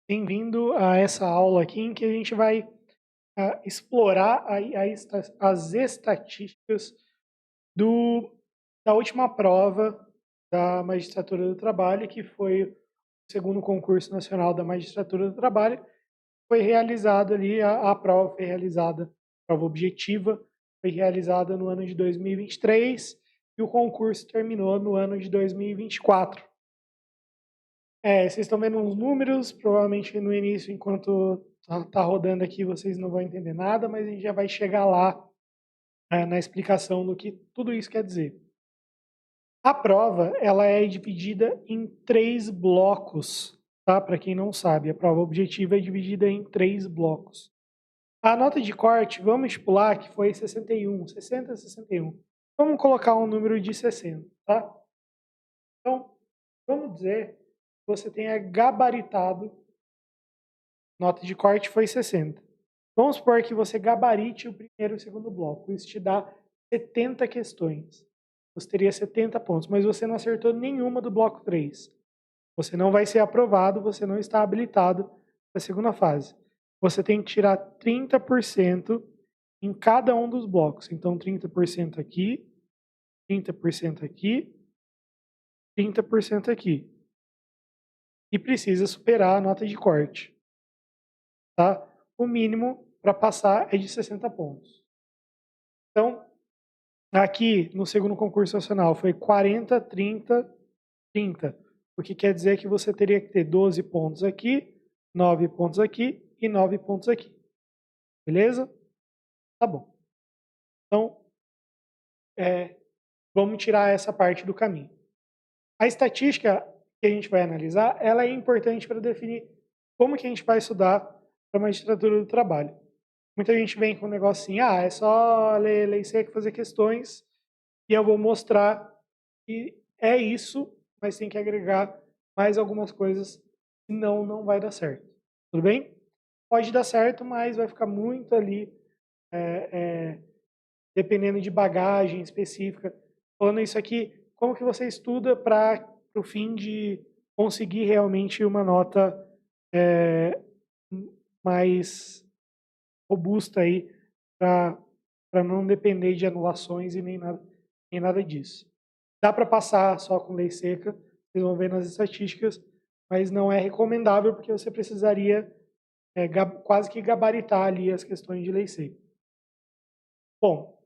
Bem-vindo a essa aula aqui em que a gente vai explorar as estatísticas do, da última prova da Magistratura do Trabalho, que foi o segundo concurso nacional da Magistratura do Trabalho. Foi realizado ali, a prova foi realizada, a prova objetiva, foi realizada no ano de 2023 e o concurso terminou no ano de 2024. Vocês estão vendo uns números, provavelmente no início, enquanto tá rodando aqui, vocês não vão entender nada, mas a gente já vai chegar lá na explicação do que tudo isso quer dizer. A prova, ela é dividida em 3 blocos, tá? Para quem não sabe, a prova objetiva é dividida em 3 blocos. A nota de corte, vamos estipular que foi 61, 60, 61. Vamos colocar um número de 60, tá? Então, vamos dizer que você tenha gabaritado. Nota de corte foi 60. Vamos supor que você gabarite o primeiro e o segundo bloco. Isso te dá 70 questões. Você teria 70 pontos, mas você não acertou nenhuma do bloco 3. Você não vai ser aprovado, você não está habilitado para a segunda fase. Você tem que tirar 30% em cada um dos blocos. Então, 30% aqui, 30% aqui, 30% aqui. E precisa superar a nota de corte. Tá? O mínimo para passar é de 60 pontos. Então, aqui no segundo concurso nacional foi 40, 30, 30. O que quer dizer que você teria que ter 12 pontos aqui, 9 pontos aqui e 9 pontos aqui. Beleza? Tá bom. Então, vamos tirar essa parte do caminho. A estatística que a gente vai analisar, ela é importante para definir como que a gente vai estudar para a magistratura do trabalho. Muita gente vem com um negócio assim, é só ler lei seca, fazer questões, e eu vou mostrar que é isso, mas tem que agregar mais algumas coisas, senão não vai dar certo. Tudo bem? Pode dar certo, mas vai ficar muito ali, dependendo de bagagem específica. Falando isso aqui, como que você estuda para o fim de conseguir realmente uma nota mais robusta aí para não depender de anulações e nem nada disso. Dá para passar só com lei seca, vocês vão ver nas estatísticas, mas não é recomendável porque você precisaria quase que gabaritar ali as questões de lei seca. Bom,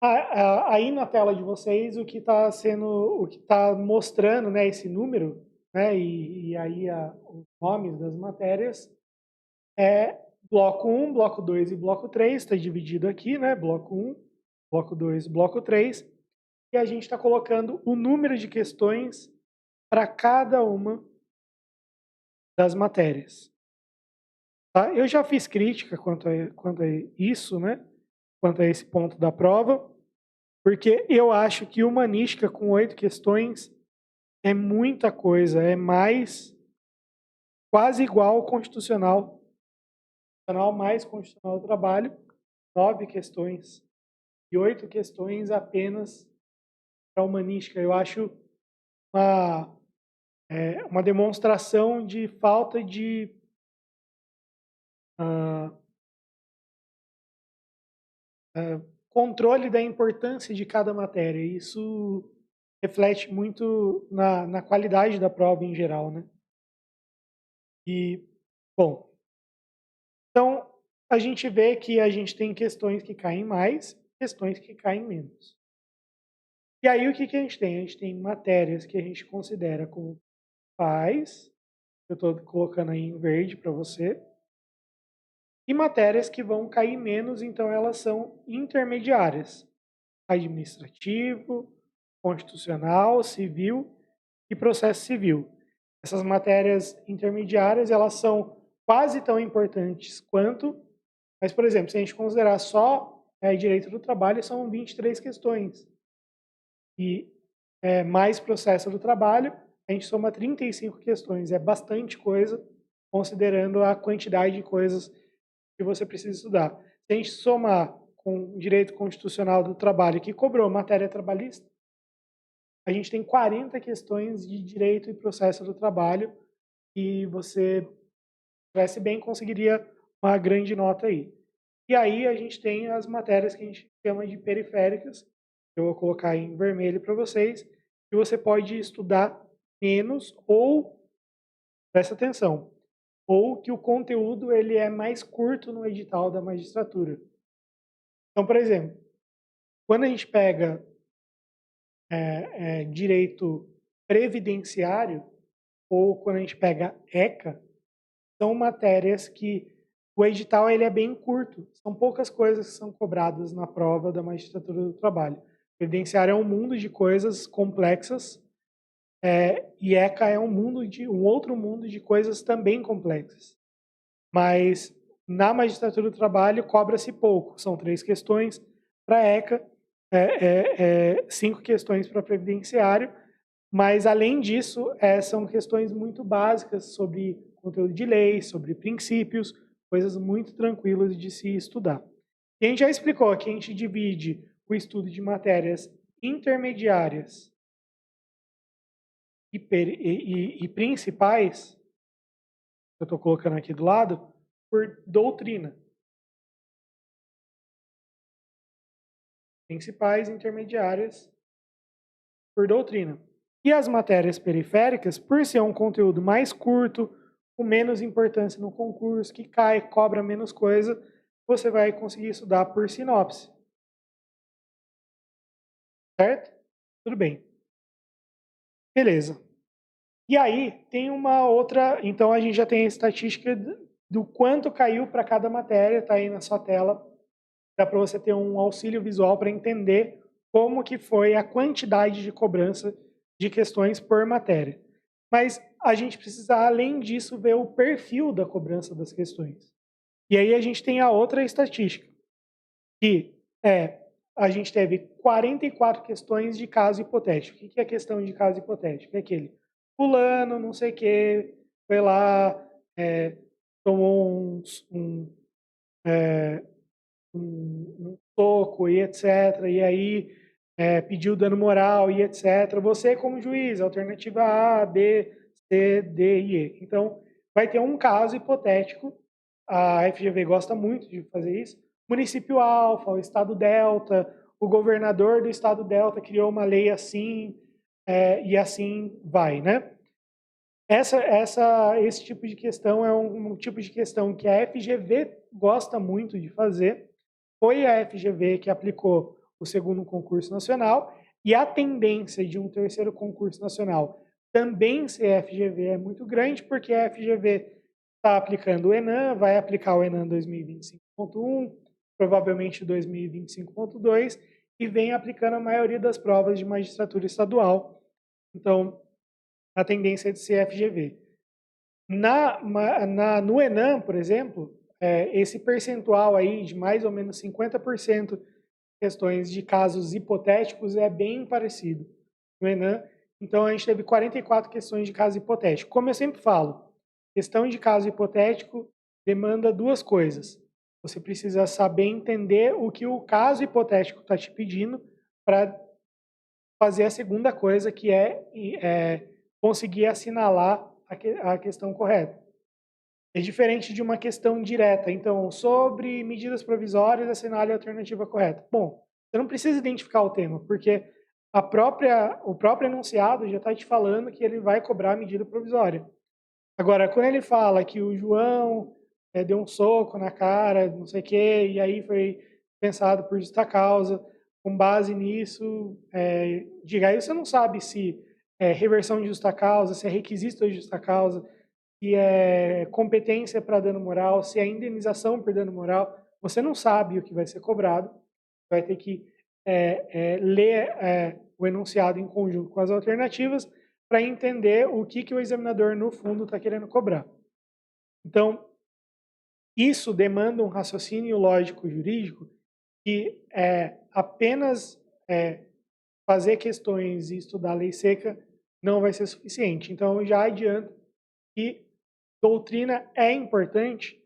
aí na tela de vocês o que está mostrando, né, esse número, né, e aí os nomes das matérias é bloco 1, bloco 2 e bloco 3, está dividido aqui, né? Bloco 1, bloco 2, bloco 3. E a gente está colocando o número de questões para cada uma das matérias. Tá? Eu já fiz crítica quanto a isso, né? Quanto a esse ponto da prova, porque eu acho que humanística com 8 questões é muita coisa, é mais quase igual ao constitucional mais constitucional do trabalho, 9 questões e 8 questões apenas para humanística. Eu acho uma, uma demonstração de falta de uh, controle da importância de cada matéria. Isso reflete muito na qualidade da prova em geral, né? E, bom, então a gente vê que a gente tem questões que caem mais, questões que caem menos. E aí o que a gente tem? A gente tem matérias que a gente considera como pais, eu estou colocando aí em verde para você, e matérias que vão cair menos, então elas são intermediárias. Administrativo, constitucional, civil e processo civil. Essas matérias intermediárias, elas são quase tão importantes quanto, mas, por exemplo, se a gente considerar só direito do trabalho, são 23 questões. E mais processo do trabalho, a gente soma 35 questões. É bastante coisa, considerando a quantidade de coisas que você precisa estudar. Se a gente somar com o direito constitucional do trabalho, que cobrou matéria trabalhista, a gente tem 40 questões de direito e processo do trabalho que você estivesse bem, conseguiria uma grande nota aí. E aí a gente tem as matérias que a gente chama de periféricas, eu vou colocar em vermelho para vocês, que você pode estudar menos ou, presta atenção, ou que o conteúdo ele é mais curto no edital da magistratura. Então, por exemplo, quando a gente pega direito previdenciário, ou quando a gente pega ECA, são matérias que o edital ele é bem curto. São poucas coisas que são cobradas na prova da magistratura do trabalho. Previdenciário é um mundo de coisas complexas, e ECA é um outro mundo de coisas também complexas. Mas na magistratura do trabalho cobra-se pouco. São 3 questões para ECA, 5 questões para previdenciário, mas além disso, são questões muito básicas sobre conteúdo de lei, sobre princípios, coisas muito tranquilas de se estudar. E a gente já explicou que a gente divide o estudo de matérias intermediárias e principais, que eu estou colocando aqui do lado, por doutrina. Principais, intermediárias, por doutrina. E as matérias periféricas, por ser um conteúdo mais curto, com menos importância no concurso, que cai, cobra menos coisa, você vai conseguir estudar por sinopse. Certo? Tudo bem. Beleza. E aí, tem uma outra... Então, a gente já tem a estatística do quanto caiu para cada matéria, está aí na sua tela. Dá para você ter um auxílio visual para entender como que foi a quantidade de cobrança de questões por matéria. Mas a gente precisa, além disso, ver o perfil da cobrança das questões. E aí a gente tem a outra estatística, que a gente teve 44 questões de caso hipotético. O que é questão de caso hipotético? É aquele fulano, não sei o quê, foi lá, tomou um soco e etc. E aí pediu dano moral e etc. Você, como juiz, alternativa A, B, C, D e E. Então, vai ter um caso hipotético. A FGV gosta muito de fazer isso. Município Alfa, o Estado Delta, o governador do Estado Delta criou uma lei assim, e assim vai, né? Esse tipo de questão é um tipo de questão que a FGV gosta muito de fazer. Foi a FGV que aplicou o segundo concurso nacional, e a tendência de um terceiro concurso nacional também ser FGV é muito grande, porque a FGV está aplicando o ENAM, vai aplicar o ENAM 2025.1, provavelmente 2025.2, e vem aplicando a maioria das provas de magistratura estadual. Então, a tendência é de ser FGV. No ENAM, por exemplo, esse percentual aí de mais ou menos 50% questões de casos hipotéticos é bem parecido no ENAM. Então, a gente teve 44 questões de caso hipotético. Como eu sempre falo, questão de caso hipotético demanda 2 coisas. Você precisa saber entender o que o caso hipotético está te pedindo para fazer a segunda coisa, que é conseguir assinalar a questão correta. É diferente de uma questão direta. Então, sobre medidas provisórias, assinale a alternativa correta. Bom, você não precisa identificar o tema, porque o próprio enunciado já está te falando que ele vai cobrar a medida provisória. Agora, quando ele fala que o João deu um soco na cara, não sei o quê, e aí foi pensado por justa causa, com base nisso, diga, aí você não sabe se é reversão de justa causa, se é requisito de justa causa, se é competência para dano moral, se é indenização por dano moral, você não sabe o que vai ser cobrado, vai ter que ler o enunciado em conjunto com as alternativas para entender o que o examinador, no fundo, está querendo cobrar. Então, isso demanda um raciocínio lógico-jurídico que apenas fazer questões e estudar a lei seca não vai ser suficiente. Então, eu já adianto que doutrina é importante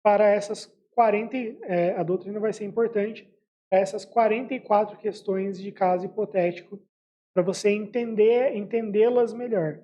para essas 40, a doutrina vai ser importante para essas 44 questões de caso hipotético, para você entendê-las melhor.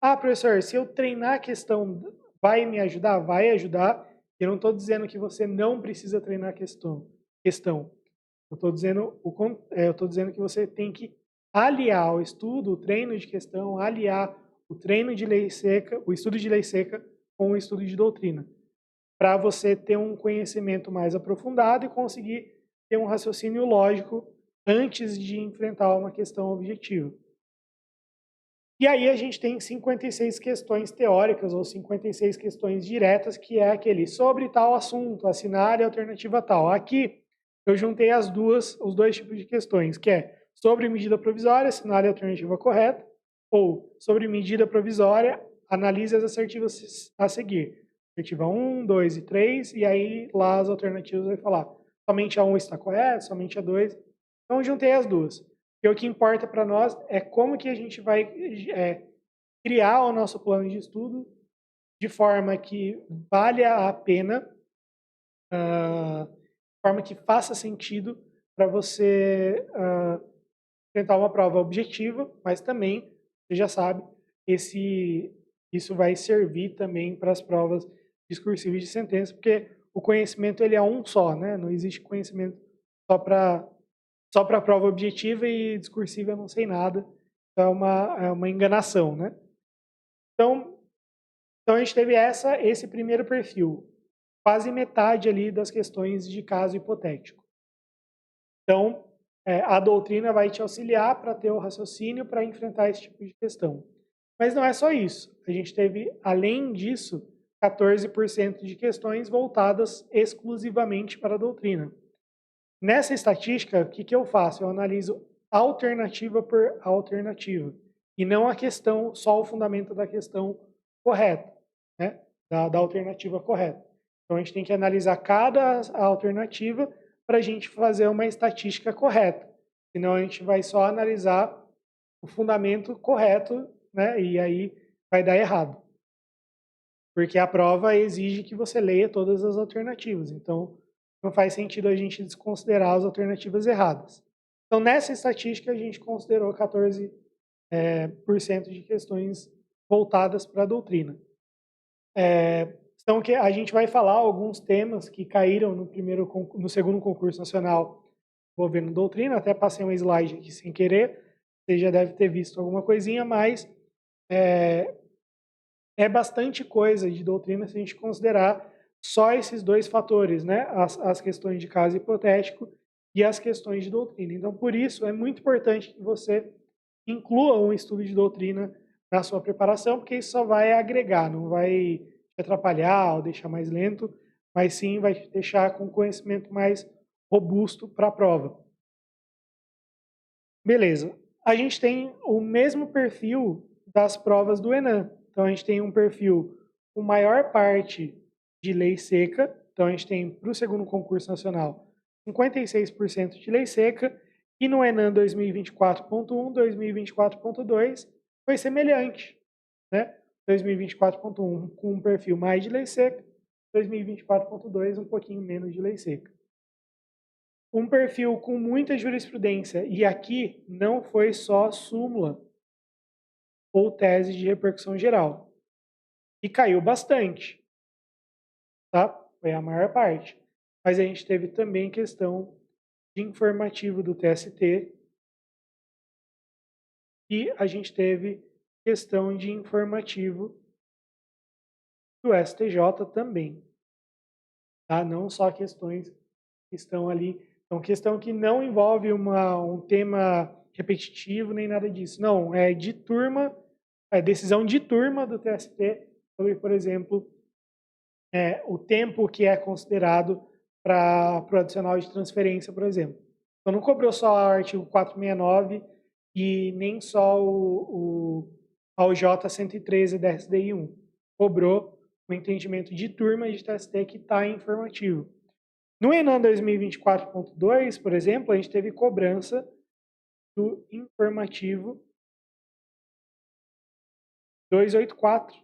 Ah, professor, se eu treinar a questão Vai me ajudar? Vai ajudar. Eu não estou dizendo que você não precisa treinar questão. Eu estou dizendo que você tem que aliar o estudo, o treino de questão, aliar o treino de lei seca, o estudo de lei seca com o estudo de doutrina, para você ter um conhecimento mais aprofundado e conseguir ter um raciocínio lógico antes de enfrentar uma questão objetiva. E aí a gente tem 56 questões teóricas ou 56 questões diretas, que é aquele sobre tal assunto, assinale a alternativa tal. Aqui eu juntei os dois tipos de questões, que é sobre medida provisória, assinale a alternativa correta, ou sobre medida provisória, analise as assertivas a seguir. Assertiva 1, 2 e 3, e aí lá as alternativas vai falar somente a 1 está correta, somente a 2. Então eu juntei as duas. E o que importa para nós é como que a gente vai criar o nosso plano de estudo de forma que valha a pena, de forma que faça sentido para você enfrentar uma prova objetiva, mas também, você já sabe, isso vai servir também para as provas discursivas de sentença, porque o conhecimento ele é um só, né? Não existe conhecimento só para a prova objetiva e discursiva eu não sei nada. Então é uma enganação, né? Então a gente teve esse primeiro perfil, quase metade ali das questões de caso hipotético. Então, a doutrina vai te auxiliar para ter o raciocínio para enfrentar esse tipo de questão. Mas não é só isso. A gente teve, além disso, 14% de questões voltadas exclusivamente para a doutrina. Nessa estatística, o que eu faço? Eu analiso alternativa por alternativa, e não a questão, só o fundamento da questão correta, né? da alternativa correta. Então, a gente tem que analisar cada alternativa para a gente fazer uma estatística correta. Senão, a gente vai só analisar o fundamento correto, né? E aí vai dar errado. Porque a prova exige que você leia todas as alternativas. Então, não faz sentido a gente desconsiderar as alternativas erradas. Então, nessa estatística, a gente considerou 14% de questões voltadas para a doutrina. Então, a gente vai falar alguns temas que caíram no segundo concurso nacional envolvendo doutrina. Até passei um slide aqui sem querer. Você já deve ter visto alguma coisinha, mas é bastante coisa de doutrina se a gente considerar só esses dois fatores, né? As questões de caso hipotético e as questões de doutrina. Então, por isso, é muito importante que você inclua um estudo de doutrina na sua preparação, porque isso só vai agregar, não vai te atrapalhar ou deixar mais lento, mas sim vai te deixar com conhecimento mais robusto para a prova. Beleza. A gente tem o mesmo perfil das provas do Enem. Então, a gente tem um perfil com maior parte de lei seca. Então, a gente tem, para o segundo concurso nacional, 56% de lei seca. E no Enem 2024.1, 2024.2, foi semelhante. Né? 2024.1 com um perfil mais de lei seca, 2024.2 um pouquinho menos de lei seca. Um perfil com muita jurisprudência, e aqui não foi só súmula ou tese de repercussão geral. E caiu bastante, tá? Foi a maior parte. Mas a gente teve também questão de informativo do TST e a gente teve questão de informativo do STJ também, tá? Não só questões que estão ali. Então, questão que não envolve um tema repetitivo nem nada disso. Não, é de turma, é decisão de turma do TST sobre, por exemplo, o tempo que é considerado para o adicional de transferência, por exemplo. Então, não cobrou só o artigo 469 e nem só a OJ 113 da SDI 1. Cobrou o entendimento de turma de TST que está em informativo. No Enem 2024.2, por exemplo, a gente teve cobrança do informativo 284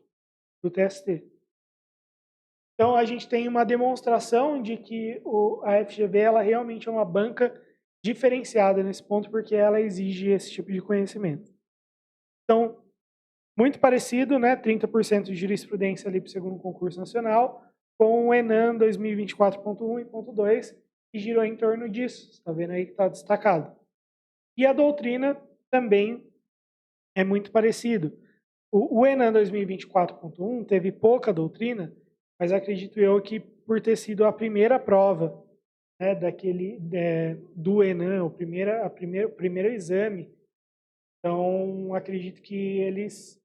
do TST. Então, a gente tem uma demonstração de que a FGV ela realmente é uma banca diferenciada nesse ponto, porque ela exige esse tipo de conhecimento. Então, Muito parecido, né? 30% de jurisprudência ali para o segundo concurso nacional, com o ENAM 2024.1 e ponto 2, que girou em torno disso. Está vendo aí que está destacado. E a doutrina também é muito parecido. O ENAM 2024.1 teve pouca doutrina, mas acredito eu que por ter sido a primeira prova, né, do ENAM, o primeiro exame, então acredito que eles,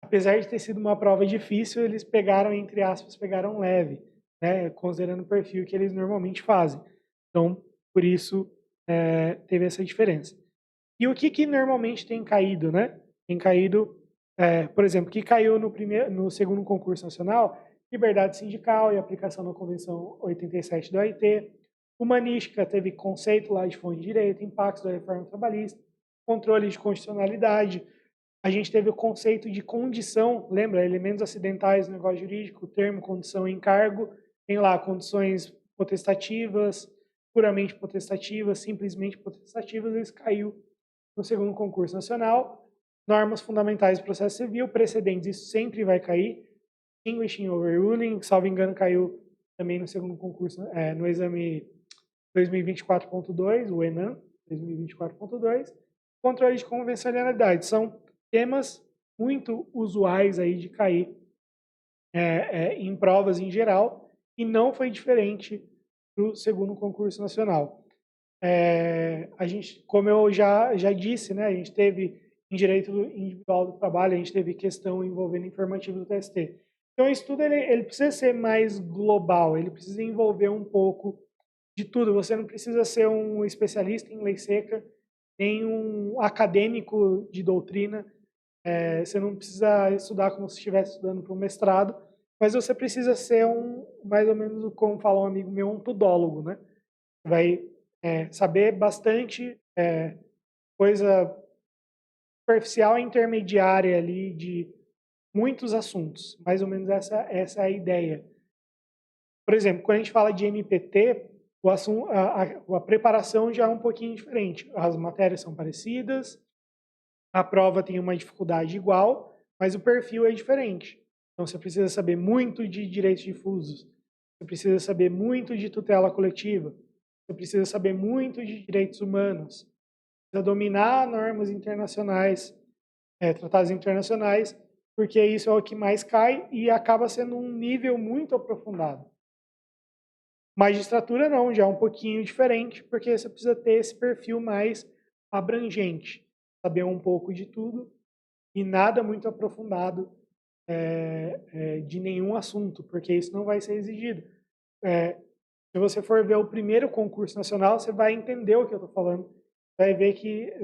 apesar de ter sido uma prova difícil, eles pegaram, entre aspas, pegaram leve, né, considerando o perfil que eles normalmente fazem. Então, por isso, teve essa diferença. E o que normalmente tem caído, né? Tem caído, por exemplo, que caiu no segundo concurso nacional, liberdade sindical e aplicação da Convenção 87 da OIT. Humanística teve conceito lá de fonte de direito, impactos da reforma trabalhista, controle de constitucionalidade. A gente teve o conceito de condição, lembra? Elementos acidentais no negócio jurídico, termo, condição e encargo. Tem lá condições potestativas, puramente potestativas, simplesmente potestativas, isso caiu no segundo concurso nacional. Normas fundamentais do processo civil, precedentes, isso sempre vai cair. Distinguishing overruling, salvo engano, caiu também no segundo concurso, no exame 2024.2, o ENAM 2024.2. Controle de convencionalidade, são temas muito usuais aí de cair em provas em geral, e não foi diferente do segundo concurso nacional. A gente, como eu já disse, né, a gente teve em direito individual do trabalho, a gente teve questão envolvendo informativo do TST. Então, o estudo ele precisa ser mais global, ele precisa envolver um pouco de tudo. Você não precisa ser um especialista em lei seca, nem um acadêmico de doutrina. Você não precisa estudar como se estivesse estudando para um mestrado, mas você precisa ser mais ou menos, como fala um amigo meu, um tudólogo, né? Vai saber bastante coisa superficial e intermediária ali de muitos assuntos. Mais ou menos essa é a ideia. Por exemplo, quando a gente fala de MPT, a preparação já é um pouquinho diferente. As matérias são parecidas, a prova tem uma dificuldade igual, mas o perfil é diferente. Então, você precisa saber muito de direitos difusos, você precisa saber muito de tutela coletiva, você precisa saber muito de direitos humanos, precisa dominar normas internacionais, tratados internacionais, porque isso é o que mais cai e acaba sendo um nível muito aprofundado. Magistratura não, já é um pouquinho diferente, porque você precisa ter esse perfil mais abrangente, saber um pouco de tudo e nada muito aprofundado de nenhum assunto, porque isso não vai ser exigido. Se você for ver o primeiro concurso nacional, você vai entender o que eu estou falando. Vai ver que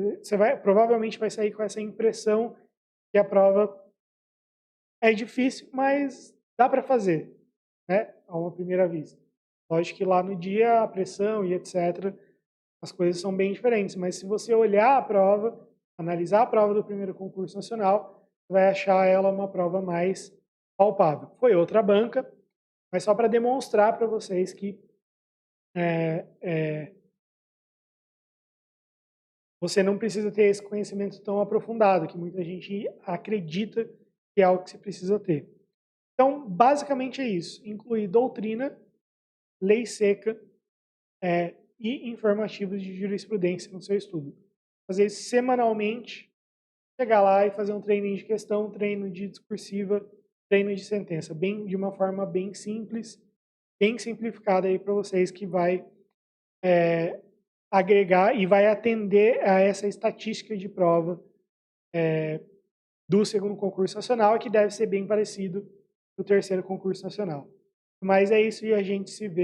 provavelmente vai sair com essa impressão que a prova é difícil, mas dá para fazer, né? A uma primeira vista. Lógico que lá no dia a pressão e etc, as coisas são bem diferentes, mas se você olhar a prova, analisar a prova do primeiro concurso nacional, você vai achar ela uma prova mais palpável. Foi outra banca, mas só para demonstrar para vocês que você não precisa ter esse conhecimento tão aprofundado, que muita gente acredita que é algo que você precisa ter. Então, basicamente é isso. Incluir doutrina, lei seca e informativos de jurisprudência no seu estudo. Fazer isso semanalmente, chegar lá e fazer um treininho de questão, treino de discursiva, treino de sentença, de uma forma bem simples, bem simplificada aí para vocês, que vai agregar e vai atender a essa estatística de prova do segundo concurso nacional, que deve ser bem parecido do terceiro concurso nacional. Mas é isso e a gente se vê